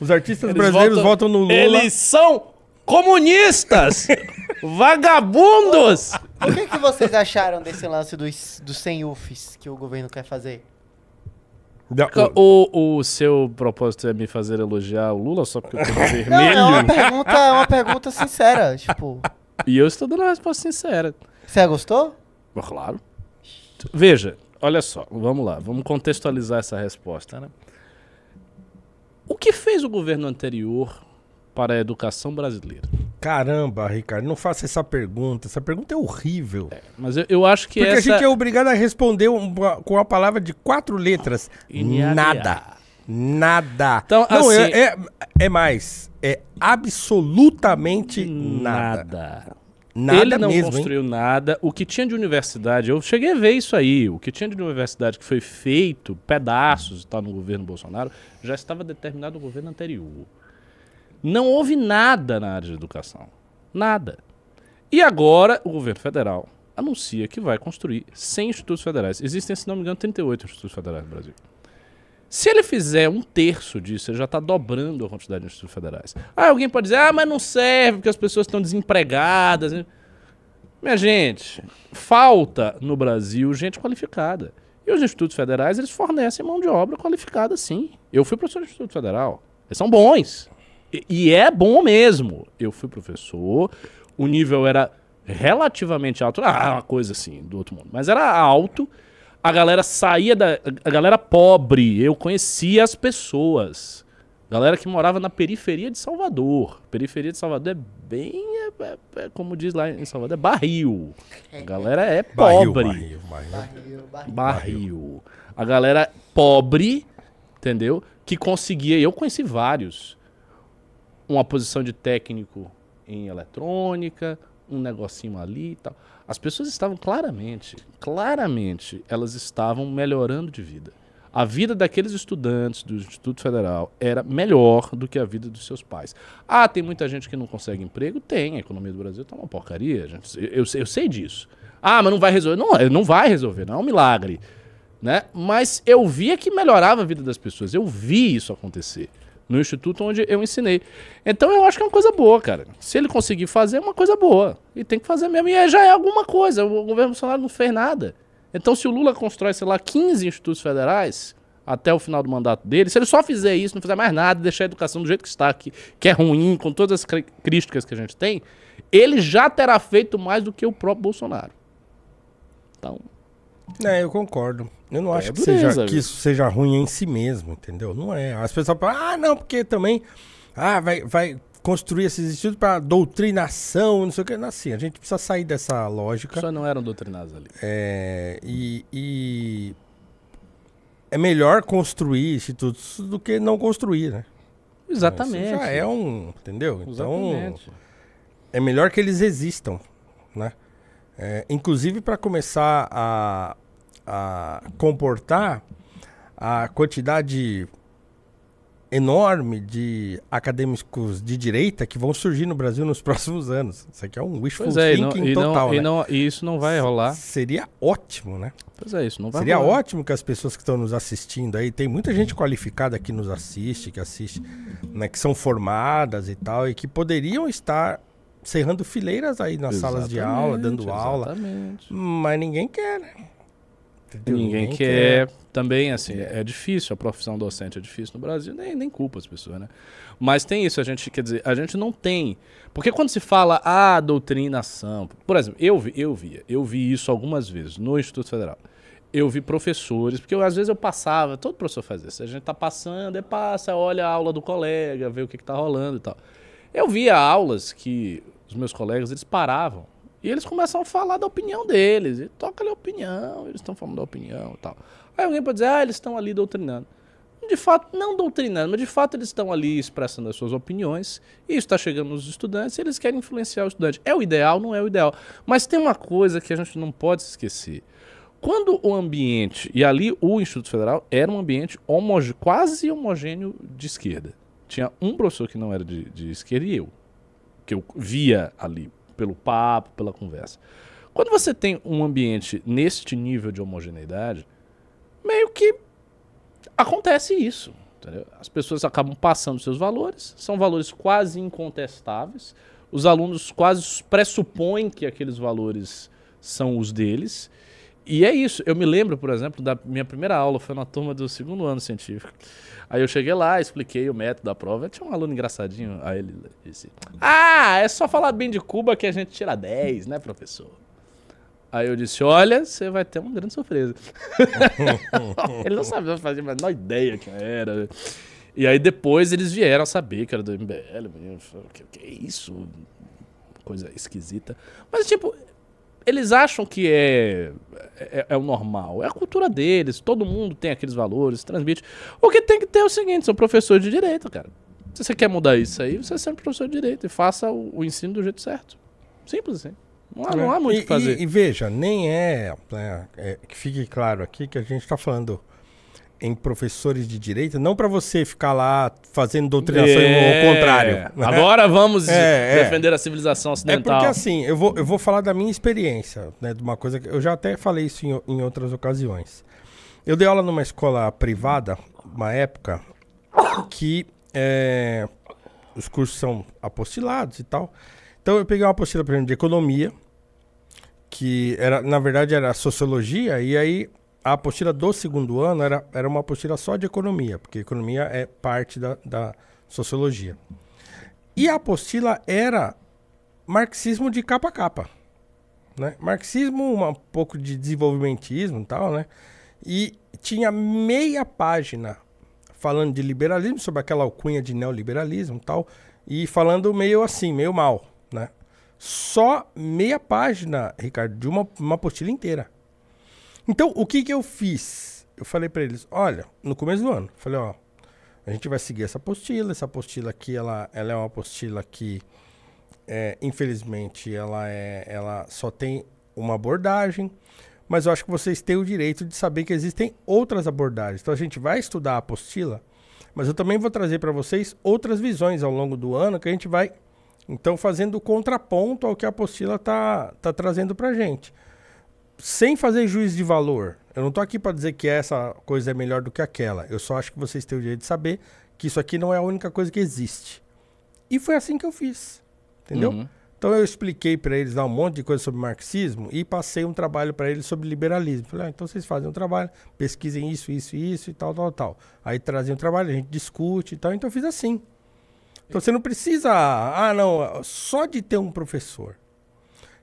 Os artistas brasileiros votam no Lula. Eles são comunistas! Vagabundos! O que vocês acharam desse lance dos 100 UFs que o governo quer fazer? O seu propósito é me fazer elogiar o Lula só porque eu tô vermelho? Não, é uma pergunta sincera, tipo... E eu estou dando uma resposta sincera. Você gostou? Claro. Veja, olha só, vamos lá, vamos contextualizar essa resposta, né? O que fez o governo anterior para a educação brasileira? Caramba, Ricardo, não faça essa pergunta. Essa pergunta é horrível. Mas eu acho que Porque a gente é obrigado a responder com a palavra de 4 letras. Nada. Nada. Então, não, assim... é mais. É absolutamente nada. Nada Ele não mesmo, construiu nada. O que tinha de universidade, eu cheguei a ver isso aí. O que tinha de universidade que foi feito, pedaços, tá, no governo Bolsonaro, já estava determinado no governo anterior. Não houve nada na área de educação. Nada. E agora o governo federal anuncia que vai construir 100 institutos federais. Existem, se não me engano, 38 institutos federais no Brasil. Se ele fizer 1/3 disso, ele já está dobrando a quantidade de institutos federais. Ah, alguém pode dizer, mas não serve porque as pessoas estão desempregadas. Minha gente, falta no Brasil gente qualificada. E os institutos federais, eles fornecem mão de obra qualificada, sim. Eu fui professor de Instituto Federal. Eles são bons. E é bom mesmo. Eu fui professor, o nível era relativamente alto. Uma coisa assim, do outro mundo. Mas era alto. A galera saía a galera pobre. Eu conhecia as pessoas. Galera que morava na periferia de Salvador. Periferia de Salvador é bem... como diz lá em Salvador, é barril. A galera é pobre. Barril. A galera pobre, entendeu? Que conseguia... Eu conheci vários. Uma posição de técnico em eletrônica, um negocinho ali e tal. As pessoas estavam claramente, elas estavam melhorando de vida. A vida daqueles estudantes do Instituto Federal era melhor do que a vida dos seus pais. Ah, tem muita gente que não consegue emprego? Tem, a economia do Brasil tá uma porcaria, gente. Eu sei disso. Ah, mas não vai resolver. Não vai resolver, não é um milagre, né? Mas eu via que melhorava a vida das pessoas, eu vi isso acontecer no instituto onde eu ensinei. Então eu acho que é uma coisa boa, cara. Se ele conseguir fazer, é uma coisa boa. E tem que fazer mesmo. E já é alguma coisa. O governo Bolsonaro não fez nada. Então se o Lula constrói, sei lá, 15 institutos federais até o final do mandato dele, se ele só fizer isso, não fizer mais nada, deixar a educação do jeito que está aqui, que é ruim, com todas as críticas que a gente tem, ele já terá feito mais do que o próprio Bolsonaro. Então... eu concordo. Eu não acho que isso seja ruim em si mesmo, entendeu? Não é. As pessoas falam, não, porque também vai construir esses institutos para doutrinação, não sei o que. Não, assim, a gente precisa sair dessa lógica. Só não eram doutrinados ali. E é melhor construir institutos do que não construir, né? Exatamente. Isso já é entendeu? Exatamente. Então, é melhor que eles existam, né? Inclusive para começar a comportar a quantidade enorme de acadêmicos de direita que vão surgir no Brasil nos próximos anos. Isso aqui é um wishful thinking total, né? E isso não vai rolar. Seria ótimo, né? Pois é, isso não vai Seria rolar. ótimo que as pessoas que estão nos assistindo aí, tem muita gente qualificada que nos assiste, né, que são formadas e tal, e que poderiam estar cerrando fileiras aí nas salas de aula, dando aula. Mas ninguém quer, né? Entendeu? Ninguém quer. Também, assim, é difícil. A profissão docente é difícil no Brasil. Nem culpa as pessoas, né? Mas tem isso, quer dizer, a gente não tem... Porque quando se fala, doutrinação... Por exemplo, eu vi isso algumas vezes no Instituto Federal. Eu vi professores, porque às vezes eu passava, todo professor faz isso. A gente tá passando, olha a aula do colega, vê o que tá rolando e tal. Eu via aulas que os meus colegas, eles paravam e eles começam a falar da opinião deles. E toca ali a opinião, eles estão falando da opinião e tal. Aí alguém pode dizer, eles estão ali doutrinando. De fato, não doutrinando, mas de fato eles estão ali expressando as suas opiniões. E isso está chegando nos estudantes e eles querem influenciar o estudante. É o ideal? Não é o ideal. Mas tem uma coisa que a gente não pode se esquecer. Quando o ambiente, e ali o Instituto Federal era um ambiente quase homogêneo de esquerda. Tinha um professor que não era de esquerda e eu. Que eu via ali, pelo papo, pela conversa. Quando você tem um ambiente neste nível de homogeneidade, meio que acontece isso. Entendeu? As pessoas acabam passando seus valores, são valores quase incontestáveis, os alunos quase pressupõem que aqueles valores são os deles, e é isso. Eu me lembro, por exemplo, da minha primeira aula, foi na turma do 2º ano científico. Aí eu cheguei lá, expliquei o método da prova, tinha um aluno engraçadinho, aí ele disse, é só falar bem de Cuba que a gente tira 10, né, professor? Aí eu disse, olha, você vai ter uma grande surpresa. Ele não sabia fazer a menor ideia quem era. E aí depois eles vieram a saber que era do MBL. Que é isso? Coisa esquisita. Mas tipo, eles acham que é o normal. É a cultura deles, todo mundo tem aqueles valores, transmite. O que tem que ter é o seguinte, são professores de direito, cara. Se você quer mudar isso aí, você é sempre professor de direito e faça o ensino do jeito certo. Simples assim. Não há muito o que fazer. E veja, nem que fique claro aqui que a gente está falando em professores de direito, não para você ficar lá fazendo doutrinação ao contrário. Né? Agora vamos defender a civilização ocidental. É porque assim, eu vou falar da minha experiência, né, de uma coisa que eu já até falei isso em outras ocasiões. Eu dei aula numa escola privada, uma época, que os cursos são apostilados e tal. Então eu peguei uma apostila, por exemplo, de economia, que na verdade era sociologia, e aí a apostila do 2º ano era uma apostila só de economia, porque economia é parte da sociologia. E a apostila era marxismo de capa a capa. Né? Marxismo, um pouco de desenvolvimentismo e tal, né? E tinha meia página falando de liberalismo, sobre aquela alcunha de neoliberalismo e tal, e falando meio assim, meio mal, né? Só meia página, Ricardo, de uma apostila inteira. Então, o que eu fiz? Eu falei para eles, olha, no começo do ano, falei, ó, a gente vai seguir essa apostila aqui, ela é uma apostila que, infelizmente, ela só tem uma abordagem, mas eu acho que vocês têm o direito de saber que existem outras abordagens. Então, a gente vai estudar a apostila, mas eu também vou trazer para vocês outras visões ao longo do ano que a gente vai... Então, fazendo contraponto ao que a apostila tá trazendo pra gente. Sem fazer juízo de valor. Eu não tô aqui para dizer que essa coisa é melhor do que aquela. Eu só acho que vocês têm o direito de saber que isso aqui não é a única coisa que existe. E foi assim que eu fiz. Entendeu? Uhum. Então, eu expliquei para eles lá um monte de coisa sobre marxismo e passei um trabalho para eles sobre liberalismo. Falei, então vocês fazem um trabalho, pesquisem isso e tal. Aí trazem um trabalho, a gente discute e tal. Então, eu fiz assim. Então você não precisa, só de ter um professor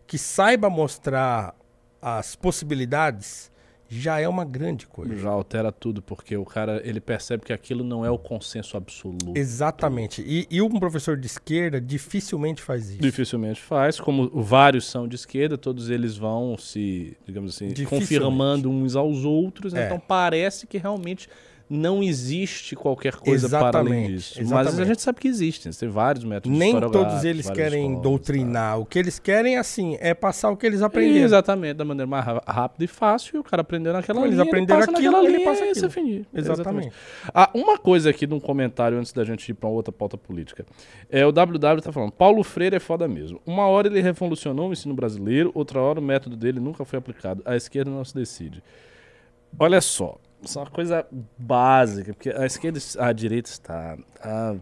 que saiba mostrar as possibilidades já é uma grande coisa. Já altera tudo, porque o cara, ele percebe que aquilo não é o consenso absoluto. Exatamente. E um professor de esquerda dificilmente faz isso. Dificilmente faz, como vários são de esquerda, todos eles vão se, digamos assim, confirmando uns aos outros, então parece que realmente... Não existe qualquer coisa para além disso. Exatamente. Mas a gente sabe que existem. Tem vários métodos Nem todos eles querem doutrinar. Tá? O que eles querem, assim, é passar o que eles aprenderam. Exatamente, da maneira mais rápida e fácil. E o cara aprendeu naquela linha. Eles aprenderam aquilo, ele passa aquilo. Exatamente. Uma coisa aqui num comentário, antes da gente ir para outra pauta política. O WW tá falando, Paulo Freire é foda mesmo. Uma hora ele revolucionou o ensino brasileiro, outra hora o método dele nunca foi aplicado. A esquerda não se decide. Olha só. Isso é uma coisa básica, porque a esquerda, a direita está há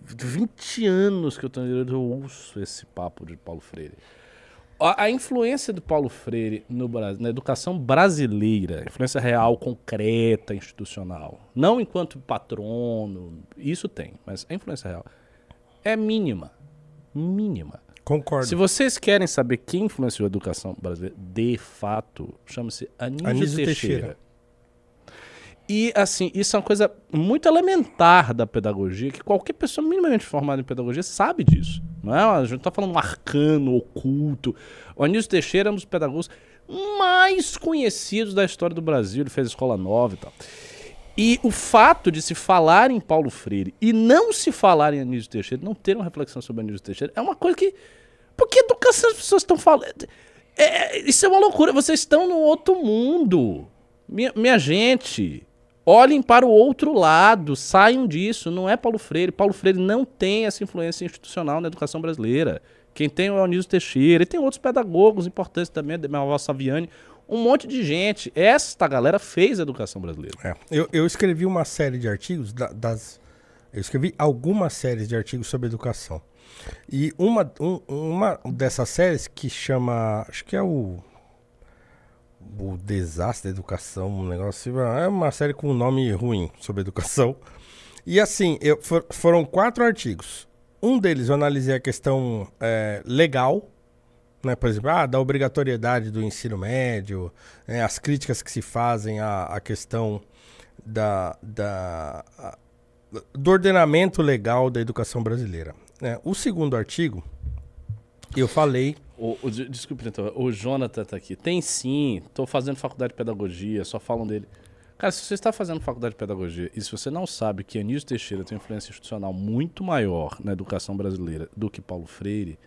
20 anos que eu ouço esse papo de Paulo Freire. A influência do Paulo Freire na educação brasileira, influência real, concreta, institucional, não enquanto patrono, isso tem, mas a influência real é mínima. Mínima. Concordo. Se vocês querem saber quem influenciou a educação brasileira, de fato, chama-se Anísio Teixeira. E, assim, isso é uma coisa muito elementar da pedagogia, que qualquer pessoa minimamente formada em pedagogia sabe disso. Não é? A gente não está falando um arcano, oculto. O Anísio Teixeira é um dos pedagogos mais conhecidos da história do Brasil. Ele fez Escola Nova e tal. E o fato de se falar em Paulo Freire e não se falar em Anísio Teixeira, não ter uma reflexão sobre Anísio Teixeira, é uma coisa que... Por que educação as pessoas estão falando? Isso é uma loucura. Vocês estão no outro mundo. Minha gente... Olhem para o outro lado, saiam disso, não é Paulo Freire. Paulo Freire não tem essa influência institucional na educação brasileira. Quem tem é o Anísio Teixeira, e tem outros pedagogos importantes também, minha avó Saviani. um monte de gente. Esta galera fez a educação brasileira. Eu escrevi uma série de artigos eu escrevi algumas séries de artigos sobre educação. E uma dessas séries que chama, acho que é o Desastre da Educação, um negócio, é uma série com um nome ruim sobre educação. E assim, foram 4 artigos. Um deles eu analisei a questão legal, né? Por exemplo, da obrigatoriedade do ensino médio, as críticas que se fazem à questão do ordenamento legal da educação brasileira. O segundo artigo, eu falei... Desculpe, então, o Jonathan tá aqui. Tem sim, tô fazendo faculdade de pedagogia, só falam dele. Cara, se você está fazendo faculdade de pedagogia e se você não sabe que Anísio Teixeira tem influência institucional muito maior na educação brasileira do que Paulo Freire,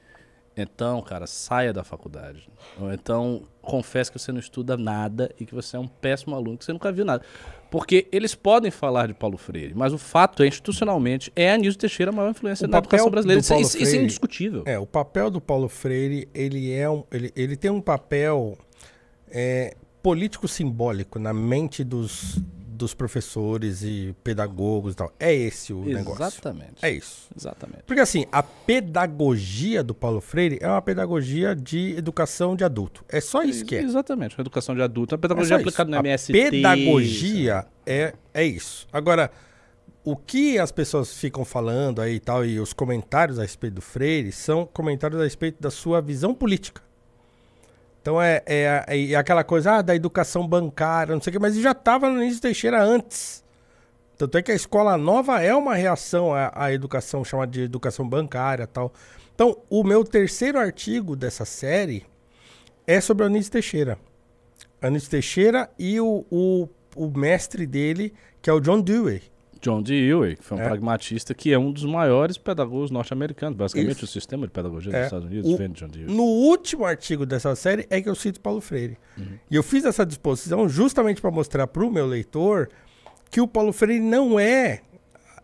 então, cara, saia da faculdade. Ou então, confesse que você não estuda nada e que você é um péssimo aluno, que você nunca viu nada. Porque eles podem falar de Paulo Freire, mas o fato é, institucionalmente, Anísio Teixeira a maior influência na educação brasileira. Isso é indiscutível. O papel do Paulo Freire, ele tem um papel político simbólico na mente dos professores e pedagogos e tal. É esse o negócio. Exatamente. É isso. Exatamente. Porque assim, a pedagogia do Paulo Freire é uma pedagogia de educação de adulto. É só isso que é. Exatamente. Uma educação de adulto. Uma pedagogia aplicada no MST. A pedagogia é isso. Agora, o que as pessoas ficam falando aí e tal, e os comentários a respeito do Freire, são comentários a respeito da sua visão política. Então é aquela coisa da educação bancária, não sei o que, mas já estava no Anísio Teixeira antes. Tanto é que a escola nova é uma reação à educação chamada de educação bancária e tal. Então, o meu terceiro artigo dessa série é sobre o Anísio Teixeira. Anísio Teixeira e o mestre dele, que é o John Dewey. John Dewey, que foi um pragmatista, que é um dos maiores pedagogos norte-americanos. Basicamente, o sistema de pedagogia dos Estados Unidos vem de John Dewey. No último artigo dessa série é que eu cito Paulo Freire. E eu fiz essa disposição justamente para mostrar para o meu leitor que o Paulo Freire não é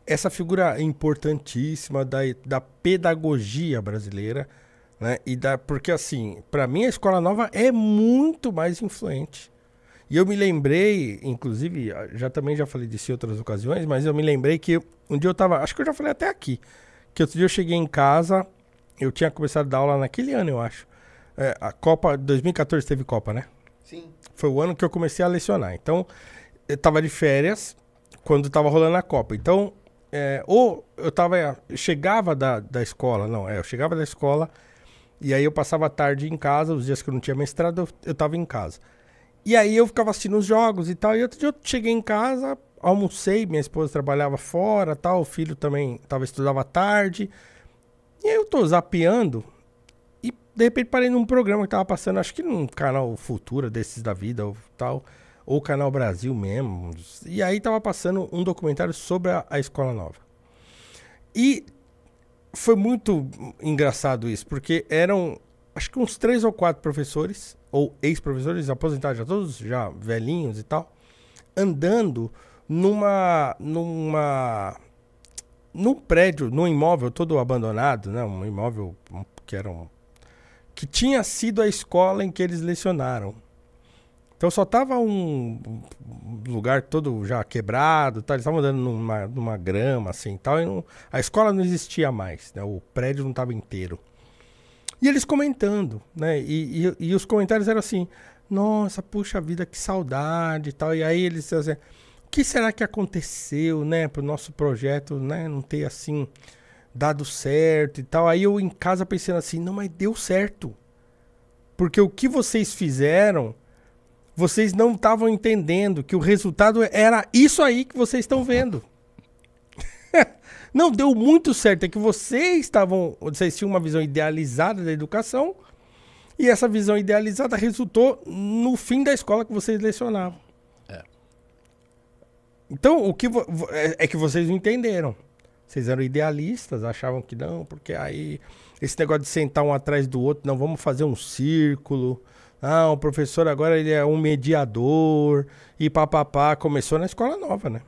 essa figura importantíssima da pedagogia brasileira, né? Porque, assim, para mim a Escola Nova é muito mais influente. E eu me lembrei, inclusive, também já falei disso em outras ocasiões, mas eu me lembrei que um dia eu tava, acho que eu já falei até aqui, que outro dia eu cheguei em casa, eu tinha começado a dar aula naquele ano, eu acho. A Copa, 2014 teve Copa, né? Sim. Foi o ano que eu comecei a lecionar. Então, eu tava de férias quando tava rolando a Copa. Então, ou eu chegava da escola, eu chegava da escola e aí eu passava a tarde em casa, os dias que eu não tinha mestrado, eu tava em casa. E aí eu ficava assistindo os jogos e tal. E outro dia eu cheguei em casa, almocei, minha esposa trabalhava fora, tal, o filho também estudava à tarde. E aí eu tô zapeando e de repente parei num programa que tava passando, acho que num canal Futura desses da vida ou tal, ou Canal Brasil mesmo. E aí tava passando um documentário sobre a Escola Nova. E foi muito engraçado isso, porque eram acho que uns 3 ou 4 professores, ou ex-professores, aposentados, já todos já velhinhos e tal, andando num prédio, num imóvel todo abandonado, né? Um imóvel que tinha sido a escola em que eles lecionaram. Então só tava um lugar todo já quebrado, tá? Eles estavam andando numa grama assim, tal, e a escola não existia mais, né? O prédio não estava inteiro. E eles comentando, né? E os comentários eram assim, nossa, puxa vida, que saudade e tal. E aí eles diziam assim, o que será que aconteceu, né? Pro nosso projeto, né? Não ter, assim, dado certo e tal. Aí eu em casa pensando assim, não, mas deu certo. Porque o que vocês fizeram, vocês não estavam entendendo que o resultado era isso aí que vocês estão vendo. Não, deu muito certo. É que vocês tinham uma visão idealizada da educação e essa visão idealizada resultou no fim da escola que vocês lecionavam. Então, o que é que vocês não entenderam. Vocês eram idealistas, achavam que não, porque aí esse negócio de sentar um atrás do outro, não, vamos fazer um círculo. Ah, o professor agora ele é um mediador e papapá. Começou na Escola Nova, né?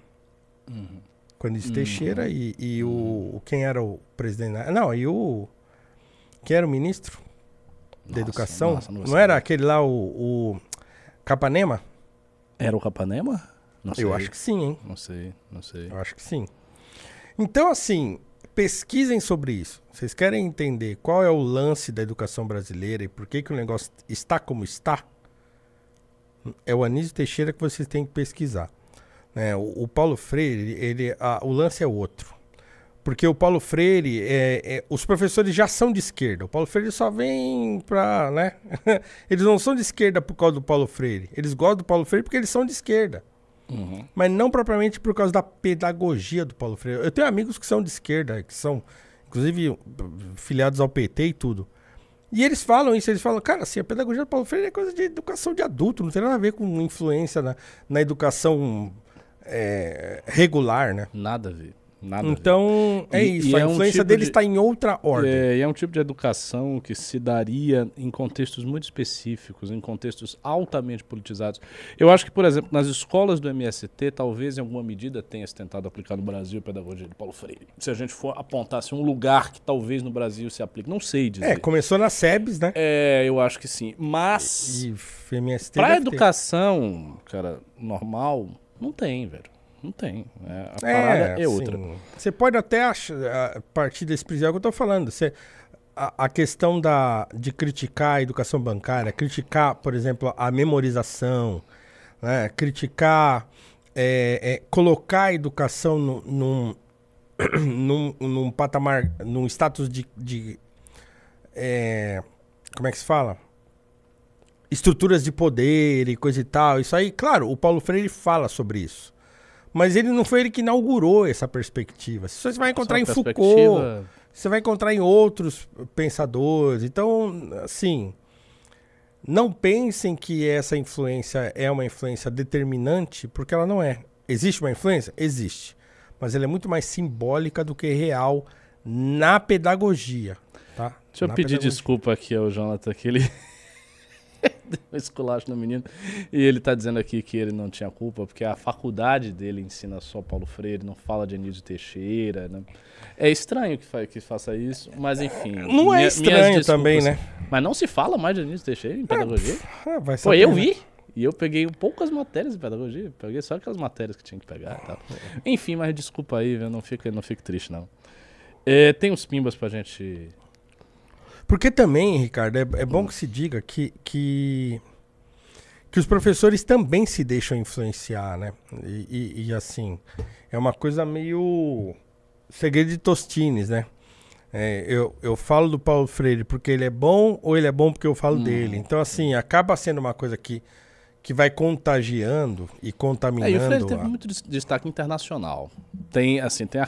Com Anísio Teixeira e quem era o presidente? Não, quem era o ministro da Educação? Não era aquele lá, Capanema? Era o Capanema? Não sei. Eu acho que sim, hein? Não sei. Eu acho que sim. Então, assim, pesquisem sobre isso. Vocês querem entender qual é o lance da educação brasileira e por que o negócio está como está? É o Anísio Teixeira que vocês têm que pesquisar. Né? O Paulo Freire, o lance é outro. Porque o Paulo Freire, os professores já são de esquerda. O Paulo Freire só vem pra, né? Eles não são de esquerda por causa do Paulo Freire. Eles gostam do Paulo Freire porque eles são de esquerda. Uhum. Mas não propriamente por causa da pedagogia do Paulo Freire. Eu tenho amigos que são de esquerda, que são, inclusive, filiados ao PT e tudo. E eles falam isso, eles falam, cara, assim, a pedagogia do Paulo Freire é coisa de educação de adulto, não tem nada a ver com influência na educação regular, né? Nada a ver. Então, isso. A influência dele está em outra ordem. E é um tipo de educação que se daria em contextos muito específicos, em contextos altamente politizados. Eu acho que, por exemplo, nas escolas do MST, talvez em alguma medida tenha se tentado aplicar no Brasil a pedagogia de Paulo Freire. Se a gente for apontar assim, um lugar que talvez no Brasil se aplique, não sei dizer. Começou na SEBS, né? Eu acho que sim. Mas, E MST para a educação, cara, normal, não tem, velho. Não tem. A parada é outra. Você pode até achar, a partir desse princípio que eu estou falando, a questão de criticar a educação bancária, criticar, por exemplo, a memorização, né? Criticar, colocar a educação num patamar, num status de como é que se fala? Estruturas de poder e coisa e tal. Isso aí, claro, o Paulo Freire fala sobre isso. Mas ele não foi ele que inaugurou essa perspectiva. Isso você vai encontrar em Foucault, você vai encontrar em outros pensadores. Então, assim, não pensem que essa influência é uma influência determinante, porque ela não é. Existe uma influência? Existe. Mas ela é muito mais simbólica do que real na pedagogia. Tá? Deixa eu pedir desculpa aqui ao Jonathan, que ele... deu um esculacho no menino. E ele tá dizendo aqui que ele não tinha culpa, porque a faculdade dele ensina só Paulo Freire, não fala de Anísio Teixeira, né? É estranho que faça isso, mas enfim. Não é estranho também, né? Mas não se fala mais de Anísio Teixeira em pedagogia? Vai Pô, eu vi. E eu peguei poucas matérias de pedagogia. Peguei só aquelas matérias que tinha que pegar e tal. Enfim, mas desculpa aí, viu? Não fique triste, não. Tem uns pimbas pra gente... Porque também, Ricardo, é bom que se diga que os professores também se deixam influenciar, né? E assim, é uma coisa meio segredo de Tostines, né? Eu falo do Paulo Freire porque ele é bom ou ele é bom porque eu falo dele. Então, assim, acaba sendo uma coisa que vai contagiando e contaminando. E o Freire teve muito destaque internacional. Tem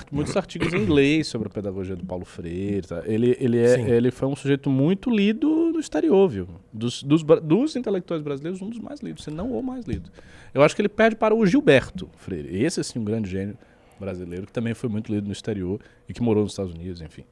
muitos artigos em inglês sobre a pedagogia do Paulo Freire. Tá? Ele foi um sujeito muito lido no exterior, viu? Dos intelectuais brasileiros, um dos mais lidos, se não o mais lido. Eu acho que ele perde para o Gilberto Freire. Esse, assim, um grande gênio brasileiro, que também foi muito lido no exterior e que morou nos Estados Unidos, enfim.